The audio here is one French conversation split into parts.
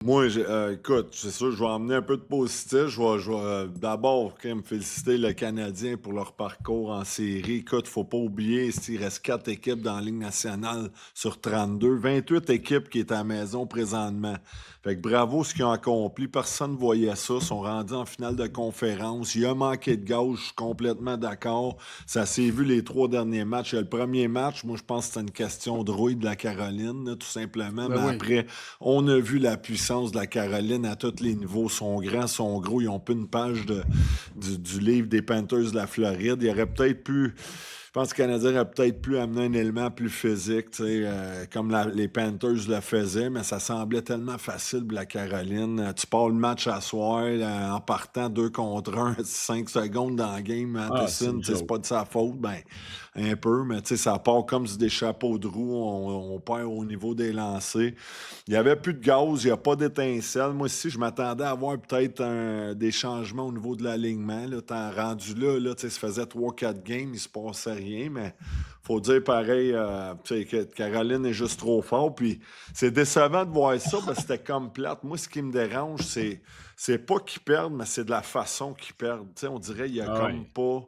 Moi, écoute, c'est sûr, je vais emmener un peu de positif. Je vais d'abord quand même féliciter le Canadien pour leur parcours en série. Écoute, faut pas oublier, il reste 4 équipes dans la Ligue nationale sur 32, 28 équipes qui est à la maison présentement. Fait que bravo ce qu'ils ont accompli. Personne ne voyait ça. Ils sont rendus en finale de conférence. Il a manqué de gaz, je suis complètement d'accord. Ça s'est vu les 3 derniers matchs. Le premier match, moi, je pense que c'était une question de rouille de la Caroline, là, tout simplement. Ben Mais oui. après, on a vu la puissance de la Caroline à tous les niveaux. Ils sont grands, sont gros. Ils ont pas une page du livre des Panthers de la Floride. Il aurait peut-être pu. Je pense que le Canadien aurait peut-être pu amener un élément plus physique, tu sais, comme les Panthers le faisaient, mais ça semblait tellement facile pour la Caroline. Tu pars le match à soir en partant 2 contre 1, 5 secondes dans le game. Ah, c'est Matheson, une tu sais, c'est joke. pas de sa faute, ben un peu, mais tu sais, ça part comme des chapeaux de roue. On perd au niveau des lancers. Il n'y avait plus de gaz, il n'y a pas d'étincelle. Moi aussi, je m'attendais à avoir peut-être des changements au niveau de l'alignement. Là, t'en rendu là, tu sais, ça faisait 3 4 games, il se passait rien, mais faut dire pareil, tu sais, que Caroline est juste trop fort. Puis c'est décevant de voir ça, parce que c'était comme plate. Moi, ce qui me dérange, c'est pas qu'ils perdent, mais c'est de la façon qu'ils perdent. Tu sais, on dirait qu'il y a Ah comme ouais. pas.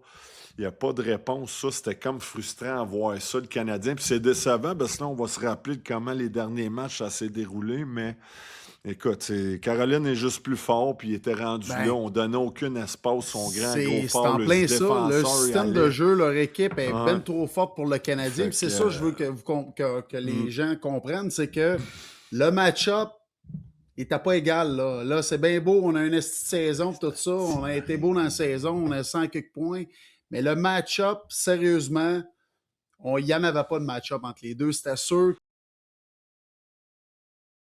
Il n'y a pas de réponse. Ça, c'était comme frustrant à voir ça, le Canadien. Puis c'est décevant, parce que là, on va se rappeler de comment les derniers matchs, ça s'est déroulé. Mais écoute, Caroline est juste plus fort, puis il était rendu là. Ben, On donnait aucun espace. Son grand, gros c'est fort, en le plein ça. Le défenseur, il système de allait. jeu, leur équipe est Ouais. ben trop forte pour le Canadien. Fait Puis c'est que. ça que je veux que les Hmm. gens comprennent, c'est que le match-up il n'était pas égal. Là c'est bien beau, on a une esti de saison, tout ça. On a été beau dans la saison, on a 100 quelques points. Mais le match-up, sérieusement, il n'y en avait pas de match-up entre les deux. C'était sûr